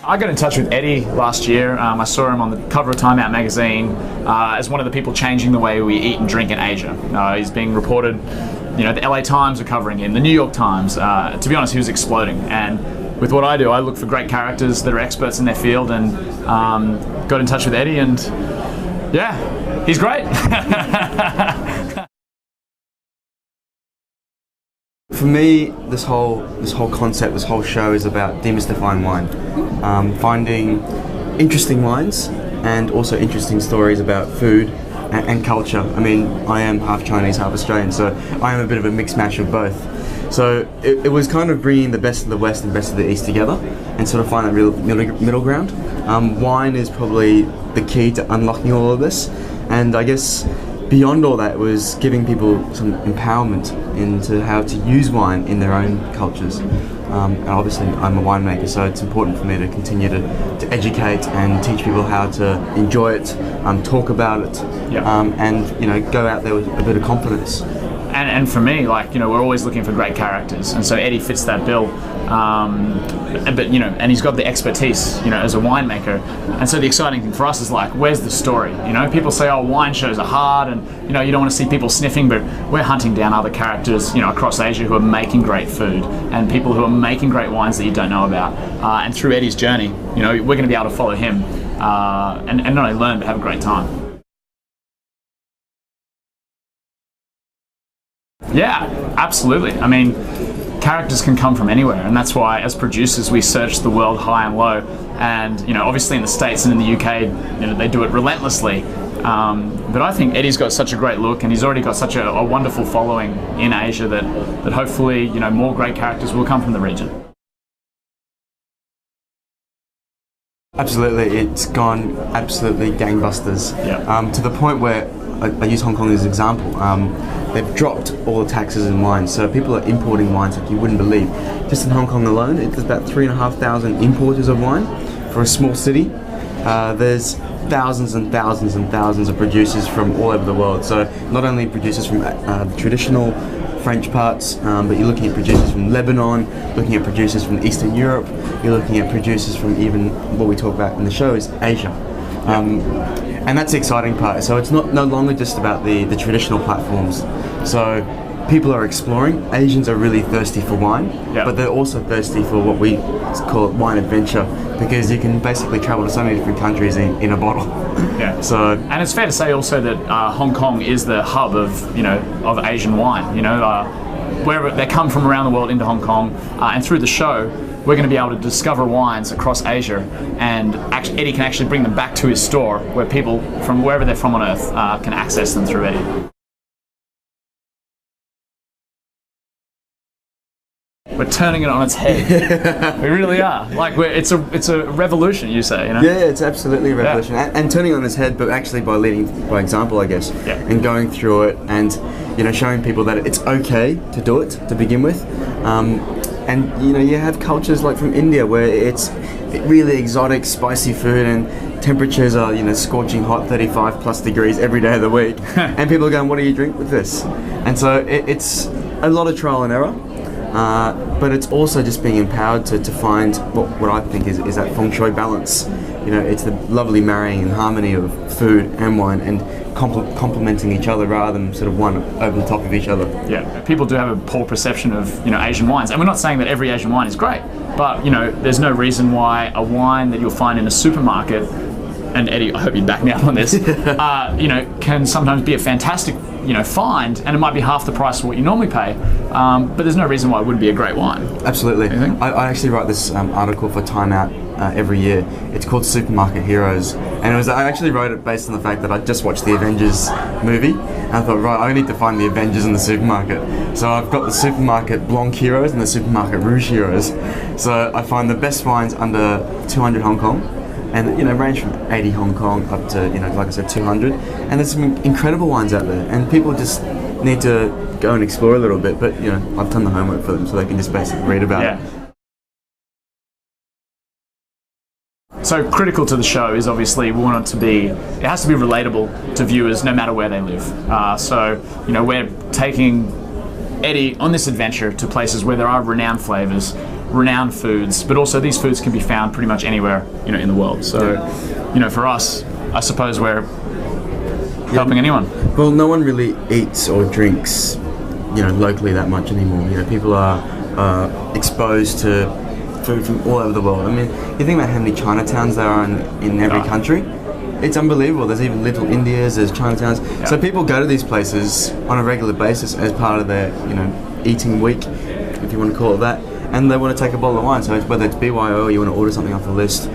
I got in touch with Eddie last year. I saw him on the cover of Time Out magazine as one of the people changing the way we eat and drink in Asia. He's being reported, you know, the LA Times are covering him, the New York Times. To be honest, he was exploding. And with what I do, I look for great characters that are experts in their field, and got in touch with Eddie, and yeah, he's great. For me, this whole concept, this whole show is about demystifying wine, finding interesting wines and also interesting stories about food and culture. I mean, I am half Chinese, half Australian, so I am a bit of a mixed match of both. So it was kind of bringing the best of the West and best of the East together and sort of find that real middle ground. Wine is probably the key to unlocking all of this, and I guess beyond all that was giving people some empowerment into how to use wine in their own cultures. And obviously I'm a winemaker, so it's important for me to continue to educate and teach people how to enjoy it, talk about it, and you know, go out there with a bit of confidence. And for me, like, you know, we're always looking for great characters, and so Eddie fits that bill. But you know, and he's got the expertise, you know, as a winemaker. And so the exciting thing for us is, like, where's the story? You know, people say, oh, wine shows are hard, and you know, you don't want to see people sniffing, but we're hunting down other characters, you know, across Asia who are making great food, and people who are making great wines that you don't know about. And through Eddie's journey, you know, we're going to be able to follow him and not only learn but have a great time. Yeah, absolutely. I mean, characters can come from anywhere, and that's why as producers we search the world high and low. And you know, obviously in the States and in the UK, you know, they do it relentlessly. But I think Eddie's got such a great look, and he's already got such a wonderful following in Asia that hopefully, you know, more great characters will come from the region. Absolutely, it's gone absolutely gangbusters. Yeah. To the point where I use Hong Kong as an example. They've dropped all the taxes in wine, so people are importing wines like you wouldn't believe. Just in Hong Kong alone, there's about 3,500 importers of wine for a small city. There's thousands and thousands and thousands of producers from all over the world. So not only producers from the traditional French parts, but you're looking at producers from Lebanon, looking at producers from Eastern Europe, you're looking at producers from even what we talk about in the show is Asia. And that's the exciting part. So it's no longer just about the traditional platforms. So people are exploring. Asians are really thirsty for wine, but they're also thirsty for what we call wine adventure, because you can basically travel to so many different countries in a bottle. Yeah. So, and it's fair to say also that Hong Kong is the hub of, you know, of Asian wine. You know, wherever they come from around the world into Hong Kong, and through the show, we're going to be able to discover wines across Asia, and Eddie can actually bring them back to his store where people from wherever they're from on Earth can access them through Eddie. We're turning it on its head. We really are. Like, it's a revolution, you say, you know? Yeah, it's absolutely a revolution, and turning on its head, but actually by leading by example, I guess, and going through it, and you know, showing people that it's okay to do it to begin with. And you know, you have cultures like from India where it's really exotic, spicy food, and temperatures are, you know, scorching hot, 35 plus degrees every day of the week, and people are going, "What do you drink with this?" And so it's a lot of trial and error, but it's also just being empowered to find what I think is that feng shui balance. You know, it's the lovely marrying and harmony of food and wine, and complementing each other rather than sort of one over the top of each other. Yeah, people do have a poor perception of, you know, Asian wines, and we're not saying that every Asian wine is great, but you know, there's no reason why a wine that you'll find in a supermarket, and Eddie, I hope you back me up on this, you know, can sometimes be a fantastic, you know, find, and it might be half the price of what you normally pay, but there's no reason why it wouldn't be a great wine. Absolutely. I actually write this article for Time Out every year. It's called Supermarket Heroes, and I actually wrote it based on the fact that I just watched the Avengers movie, and I thought, right, I need to find the Avengers in the supermarket. So I've got the Supermarket Blanc Heroes and the Supermarket Rouge Heroes. So I find the best wines under 200 Hong Kong, and you know, range from 80 Hong Kong up to, you know, like I said, 200. And there's some incredible wines out there, and people just need to go and explore a little bit. But you know, I've done the homework for them, so they can just basically read about it. So critical to the show is obviously we want it to be, it has to be relatable to viewers no matter where they live. So, we're taking Eddie on this adventure to places where there are renowned flavors, renowned foods, but also these foods can be found pretty much anywhere, you know, in the world. So, you know, for us, I suppose we're helping anyone. Well, no one really eats or drinks, you know, locally that much anymore. You know, people are exposed to food from all over the world. I mean, you think about how many Chinatowns there are in every country. It's unbelievable. There's even little Indias, there's Chinatowns. Yeah. So people go to these places on a regular basis as part of their, you know, eating week, if you want to call it that, and they want to take a bottle of wine. So whether it's BYO or you want to order something off the list,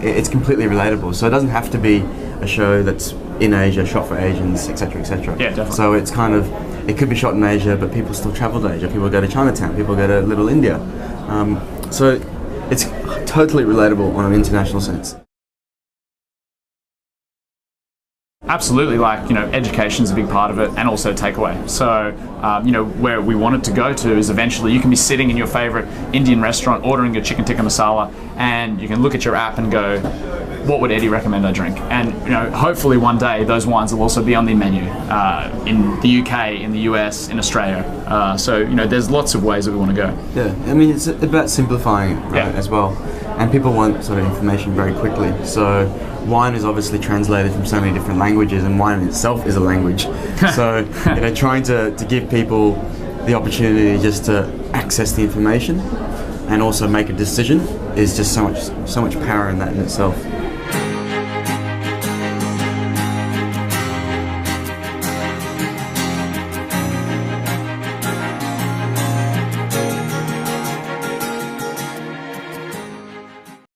it's completely relatable. So it doesn't have to be a show that's in Asia, shot for Asians, etc., etc. Yeah, definitely. So it's kind of, it could be shot in Asia, but people still travel to Asia. People go to Chinatown. People go to Little India. So it's totally relatable on an international sense. Absolutely, like, you know, education's a big part of it, and also takeaway. So, you know, where we wanted to go to is eventually you can be sitting in your favorite Indian restaurant ordering your chicken tikka masala, and you can look at your app and go, what would Eddie recommend I drink? And, you know, hopefully one day those wines will also be on the menu in the UK, in the US, in Australia. So, you know, there's lots of ways that we want to go. Yeah, I mean, it's about simplifying as well. And people want sort of information very quickly. So wine is obviously translated from so many different languages, and wine in itself is a language. So, you know, trying to give people the opportunity just to access the information and also make a decision is just so much power in that in itself.